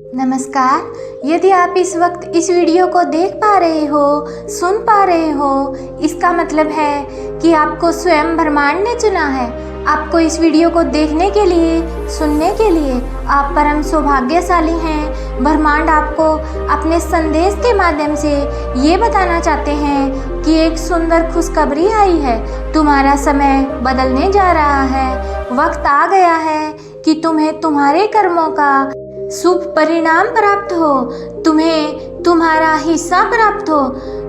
नमस्कार। यदि आप इस वक्त इस वीडियो को देख पा रहे हो, सुन पा रहे हो, इसका मतलब है कि आपको स्वयं ब्रह्मांड ने चुना है। आपको इस वीडियो को देखने के लिए, सुनने के लिए आप परम सौभाग्यशाली हैं। ब्रह्मांड आपको अपने संदेश के माध्यम से ये बताना चाहते हैं कि एक सुंदर खुशखबरी आई है। तुम्हारा समय बदलने जा रहा है। वक्त आ गया है कि तुम्हें तुम्हारे कर्मों का शुभ परिणाम प्राप्त हो, तुम्हें तुम्हारा हिस्सा प्राप्त हो।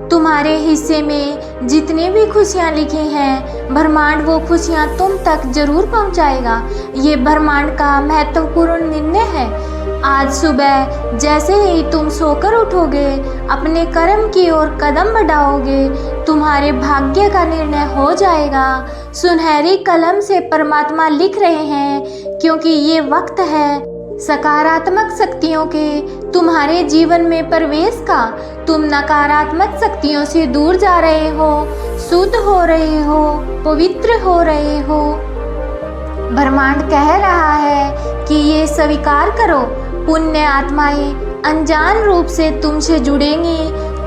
तुम्हारे हिस्से में जितनी भी खुशियाँ लिखी हैं, ब्रह्मांड वो खुशियाँ तुम तक जरूर पहुँचाएगा। ये ब्रह्मांड का महत्वपूर्ण निर्णय है। आज सुबह जैसे ही तुम सोकर उठोगे, अपने कर्म की ओर कदम बढ़ाओगे, तुम्हारे भाग्य का निर्णय हो जाएगा। सुनहरी कलम से परमात्मा लिख रहे हैं, क्योंकि ये वक्त है सकारात्मक शक्तियों के तुम्हारे जीवन में प्रवेश का। तुम नकारात्मक शक्तियों से दूर जा रहे हो, शुद्ध हो रहे हो, पवित्र हो रहे हो। ब्रह्मांड कह रहा है कि ये स्वीकार करो। पुण्य आत्माएं अनजान रूप से तुमसे जुड़ेंगी,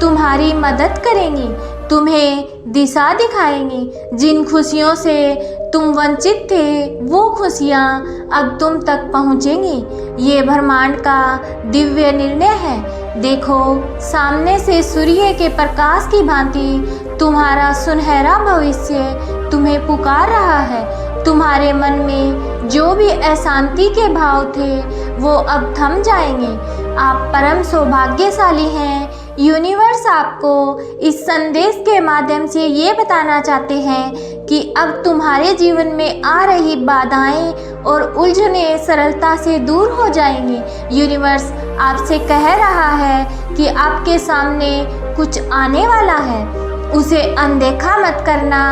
तुम्हारी मदद करेंगी, तुम्हें दिशा दिखाएंगी। जिन खुशियों से तुम वंचित थे, वो खुशियाँ अब तुम तक पहुँचेंगी। ये ब्रह्मांड का दिव्य निर्णय है। देखो, सामने से सूर्य के प्रकाश की भांति तुम्हारा सुनहरा भविष्य तुम्हें पुकार रहा है। तुम्हारे मन में जो भी अशांति के भाव थे, वो अब थम जाएंगे। आप परम सौभाग्यशाली हैं। यूनिवर्स आपको इस संदेश के माध्यम से ये बताना चाहते हैं कि अब तुम्हारे जीवन में आ रही बाधाएं और उलझने सरलता से दूर हो जाएंगी। यूनिवर्स आपसे कह रहा है कि आपके सामने कुछ आने वाला है, उसे अनदेखा मत करना।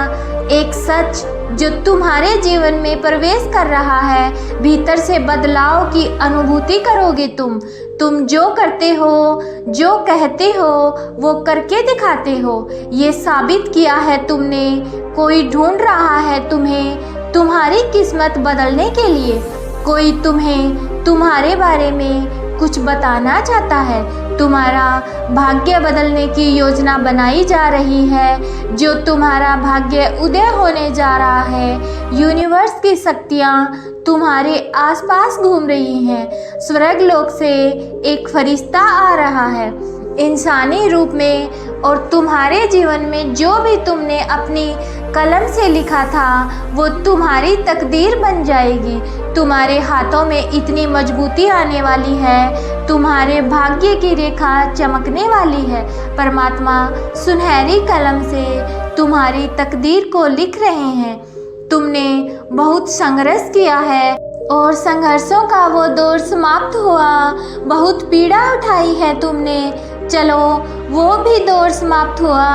एक सच जो तुम्हारे जीवन में प्रवेश कर रहा है, भीतर से बदलाव की अनुभूति करोगे तुम जो करते हो, जो कहते हो, वो करके दिखाते हो। ये साबित किया है तुमने। कोई ढूंढ रहा है तुम्हें तुम्हारी किस्मत बदलने के लिए। कोई तुम्हें तुम्हारे बारे में कुछ बताना चाहता है। तुम्हारा भाग्य बदलने की योजना बनाई जा रही है। जो तुम्हारा भाग्य उदय होने जा रहा है, यूनिवर्स की शक्तियाँ तुम्हारे आसपास घूम रही हैं। स्वर्ग लोक से एक फरिश्ता आ रहा है इंसानी रूप में, और तुम्हारे जीवन में जो भी तुमने अपनी कलम से लिखा था, वो तुम्हारी तकदीर बन जाएगी। तुम्हारे हाथों में इतनी मजबूती आने वाली है, तुम्हारे भाग्य की रेखा चमकने वाली है। परमात्मा सुनहरी कलम से तुम्हारी तकदीर को लिख रहे हैं। तुमने बहुत संघर्ष किया है और संघर्षों का वो दौर समाप्त हुआ। बहुत पीड़ा उठाई है तुमने, चलो वो भी दौर समाप्त हुआ।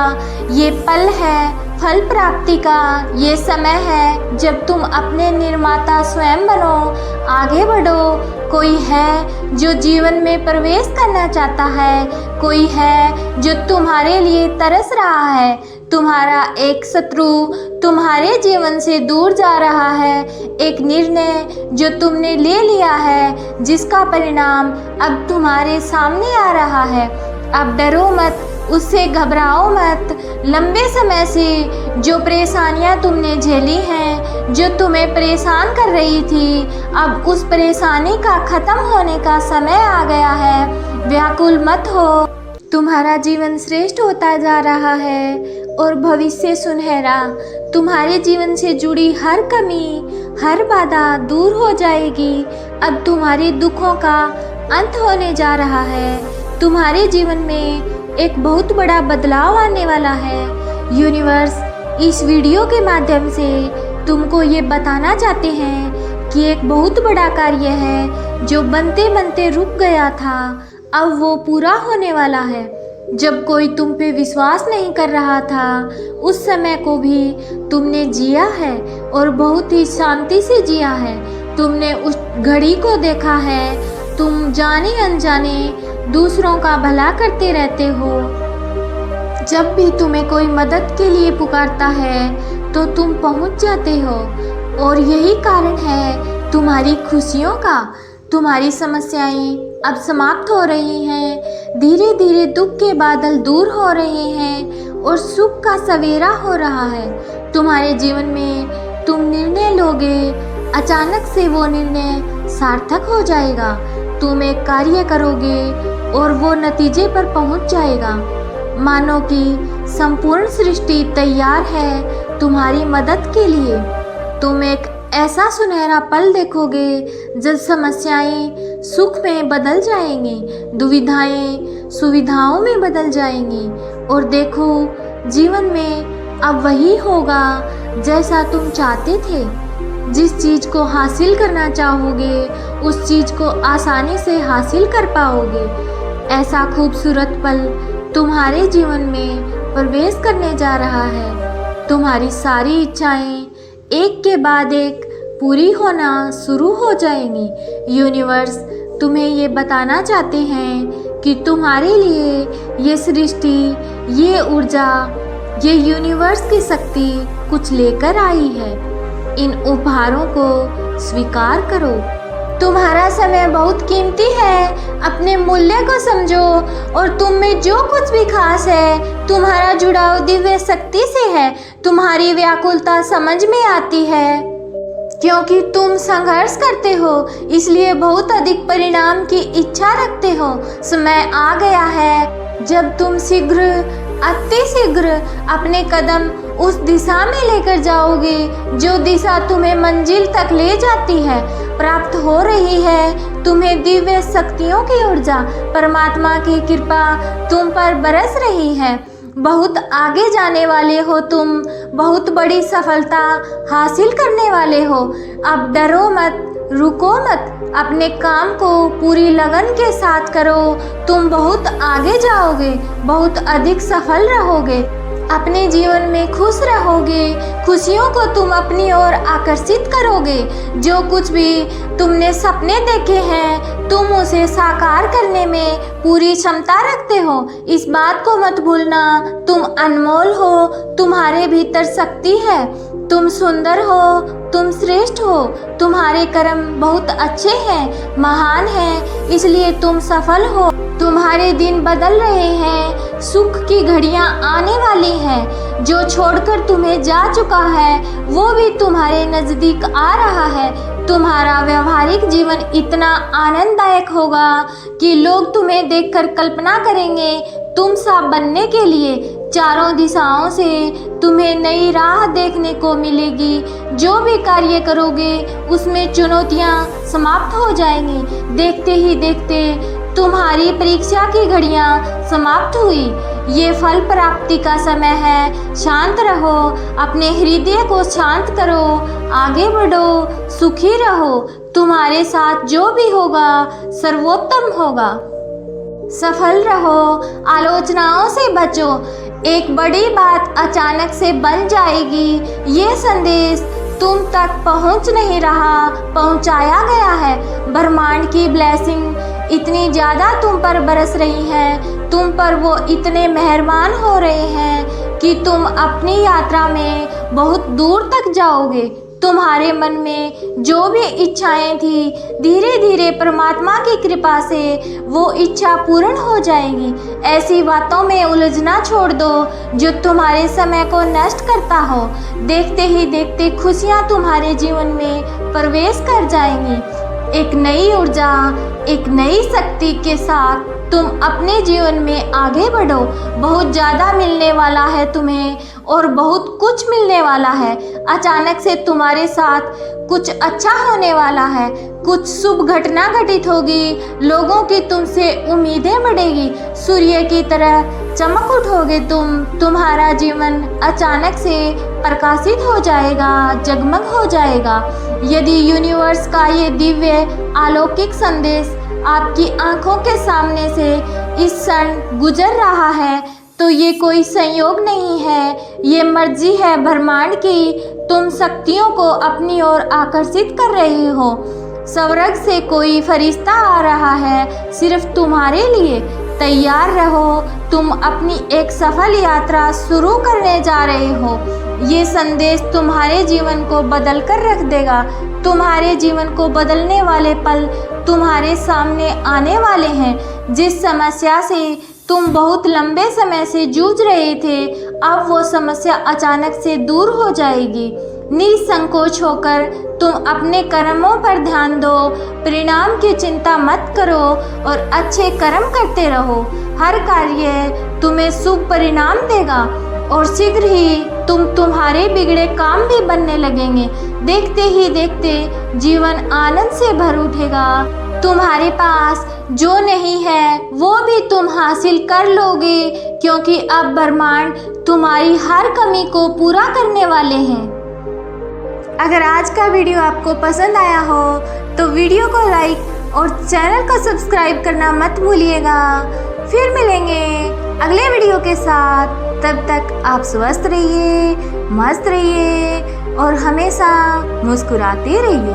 ये पल है फल प्राप्ति का। ये समय है जब तुम अपने निर्माता स्वयं बनो, आगे बढ़ो। कोई है जो जीवन में प्रवेश करना चाहता है, कोई है जो तुम्हारे लिए तरस रहा है। तुम्हारा एक शत्रु तुम्हारे जीवन से दूर जा रहा है। एक निर्णय जो तुमने ले लिया है, जिसका परिणाम अब तुम्हारे सामने आ रहा है। अब डरो मत, उससे घबराओ मत। लंबे समय से जो परेशानियां तुमने झेली हैं, जो तुम्हें परेशान कर रही थी, अब उस परेशानी का खत्म होने का समय आ गया है। व्याकुल मत हो, तुम्हारा जीवन श्रेष्ठ होता जा रहा है और भविष्य सुनहरा। तुम्हारे जीवन से जुड़ी हर कमी, हर बाधा दूर हो जाएगी। अब तुम्हारे दुखों का अंत होने जा रहा है। तुम्हारे जीवन में एक बहुत बड़ा बदलाव आने वाला है। यूनिवर्स इस वीडियो के माध्यम से तुमको ये बताना चाहते हैं कि एक बहुत बड़ा कार्य है जो बनते बनते रुक गया था, अब वो पूरा होने वाला है। जब कोई तुम पे विश्वास नहीं कर रहा था, उस समय को भी तुमने जिया है और बहुत ही शांति से जिया है। तुमने उस घड़ी को देखा है। तुम जाने अनजाने दूसरों का भला करते रहते हो। जब भी तुम्हें कोई मदद के लिए पुकारता है, तो तुम पहुंच जाते हो, और यही कारण है तुम्हारी खुशियों का। तुम्हारी समस्याएं अब समाप्त हो रही हैं। धीरे धीरे दुख के बादल दूर हो रहे हैं और सुख का सवेरा हो रहा है। तुम्हारे जीवन में तुम निर्णय लोगे, अचानक से वो निर्णय सार्थक हो जाएगा। तुम एक कार्य करोगे और वो नतीजे पर पहुंच जाएगा। मानो कि संपूर्ण सृष्टि तैयार है तुम्हारी मदद के लिए। तुम एक ऐसा सुनहरा पल देखोगे जब समस्याएं सुख में बदल जाएंगी, दुविधाएं सुविधाओं में बदल जाएंगी। और देखो, जीवन में अब वही होगा जैसा तुम चाहते थे। जिस चीज़ को हासिल करना चाहोगे उस चीज़ को आसानी से हासिल कर पाओगे। ऐसा खूबसूरत पल तुम्हारे जीवन में प्रवेश करने जा रहा है। तुम्हारी सारी इच्छाएं एक के बाद एक पूरी होना शुरू हो जाएंगी। यूनिवर्स तुम्हें ये बताना चाहते हैं कि तुम्हारे लिए ये सृष्टि, ये ऊर्जा, ये यूनिवर्स की शक्ति कुछ लेकर आई है। इन उपहारों को स्वीकार करो। तुम्हारा समय बहुत कीमती है। अपने मूल्य को समझो और तुम में जो कुछ भी खास है, तुम्हारा जुड़ाव दिव्य शक्ति से है। तुम्हारी व्याकुलता समझ में आती है क्योंकि तुम संघर्ष करते हो, इसलिए बहुत अधिक परिणाम की इच्छा रखते हो। समय आ गया है जब तुम शीघ्र, अति शीघ्र अपने कदम उस दिशा में लेकर जाओगे जो दिशा तुम्हें मंजिल तक ले जाती है। प्राप्त हो रही है तुम्हें दिव्य शक्तियों की ऊर्जा। परमात्मा की कृपा तुम पर बरस रही है। बहुत आगे जाने वाले हो तुम, बहुत बड़ी सफलता हासिल करने वाले हो। अब डरो मत, रुको मत, अपने काम को पूरी लगन के साथ करो। तुम बहुत आगे जाओगे, बहुत अधिक सफल रहोगे, अपने जीवन में खुश रहोगे। खुशियों को तुम अपनी ओर आकर्षित करोगे। जो कुछ भी तुमने सपने देखे हैं, तुम उसे साकार करने में पूरी क्षमता रखते हो। इस बात को मत भूलना, तुम अनमोल हो, तुम्हारे भीतर शक्ति है। तुम सुंदर हो, तुम श्रेष्ठ हो, तुम्हारे कर्म बहुत अच्छे हैं, महान हैं, इसलिए तुम सफल हो। तुम्हारे दिन बदल रहे हैं, सुख की घड़ियां आने वाली हैं। जो छोड़कर तुम्हें जा चुका है वो भी तुम्हारे नज़दीक आ रहा है। तुम्हारा व्यवहारिक जीवन इतना आनंददायक होगा कि लोग तुम्हें देखकर कल्पना करेंगे तुम सा बनने के लिए। चारों दिशाओं से तुम्हें नई राह देखने को मिलेगी। जो भी कार्य करोगे उसमें चुनौतियां समाप्त हो जाएंगी। देखते ही देखते तुम्हारी परीक्षा की घड़ियां समाप्त हुई। ये फल प्राप्ति का समय है। शांत रहो, अपने हृदय को शांत करो, आगे बढ़ो, सुखी रहो। तुम्हारे साथ जो भी होगा सर्वोत्तम होगा। सफल रहो, आलोचनाओं से बचो। एक बड़ी बात अचानक से बन जाएगी। ये संदेश तुम तक पहुंच नहीं रहा, पहुंचाया गया है। ब्रह्मांड की ब्लेसिंग इतनी ज़्यादा तुम पर बरस रही है, तुम पर वो इतने मेहरबान हो रहे हैं कि तुम अपनी यात्रा में बहुत दूर तक जाओगे। तुम्हारे मन में जो भी इच्छाएं थी, धीरे धीरे परमात्मा की कृपा से वो इच्छा पूर्ण हो जाएगी। ऐसी बातों में उलझना छोड़ दो जो तुम्हारे समय को नष्ट करता हो। देखते ही देखते खुशियाँ तुम्हारे जीवन में प्रवेश कर जाएंगी। एक नई ऊर्जा, एक नई शक्ति के साथ तुम अपने जीवन में आगे बढ़ो। बहुत ज़्यादा मिलने वाला है तुम्हें और बहुत कुछ मिलने वाला है। अचानक से तुम्हारे साथ कुछ अच्छा होने वाला है, कुछ शुभ घटना घटित होगी। लोगों की तुमसे उम्मीदें बढ़ेगी, सूर्य की तरह चमक उठोगे तुम। तुम्हारा जीवन अचानक से प्रकाशित हो जाएगा, जगमग हो जाएगा। यदि यूनिवर्स का ये दिव्य अलौकिक संदेश आपकी आंखों के सामने से इस क्षण गुजर रहा है तो ये कोई संयोग नहीं है, ये मर्जी है ब्रह्मांड की। तुम शक्तियों को अपनी ओर आकर्षित कर रहे हो। स्वर्ग से कोई फरिश्ता आ रहा है सिर्फ तुम्हारे लिए। तैयार रहो, तुम अपनी एक सफल यात्रा शुरू करने जा रहे हो। ये संदेश तुम्हारे जीवन को बदल कर रख देगा। तुम्हारे जीवन को बदलने वाले पल तुम्हारे सामने आने वाले हैं। जिस समस्या से तुम बहुत लंबे समय से जूझ रहे थे, अब वो समस्या अचानक से दूर हो जाएगी। निसंकोच होकर तुम अपने कर्मों पर ध्यान दो, परिणाम की चिंता मत करो और अच्छे कर्म करते रहो। हर कार्य तुम्हें शुभ परिणाम देगा और शीघ्र ही तुम्हारे बिगड़े काम भी बनने लगेंगे। देखते ही देखते जीवन आनंद से भर उठेगा। तुम्हारे पास जो नहीं है वो भी तुम हासिल कर लोगे, क्योंकि अब ब्रह्मांड तुम्हारी हर कमी को पूरा करने वाले हैं। अगर आज का वीडियो आपको पसंद आया हो तो वीडियो को लाइक और चैनल को सब्सक्राइब करना मत भूलिएगा। फिर मिलेंगे अगले वीडियो के साथ। तब तक आप स्वस्थ रहिए, मस्त रहिए और हमेशा मुस्कुराते रहिए।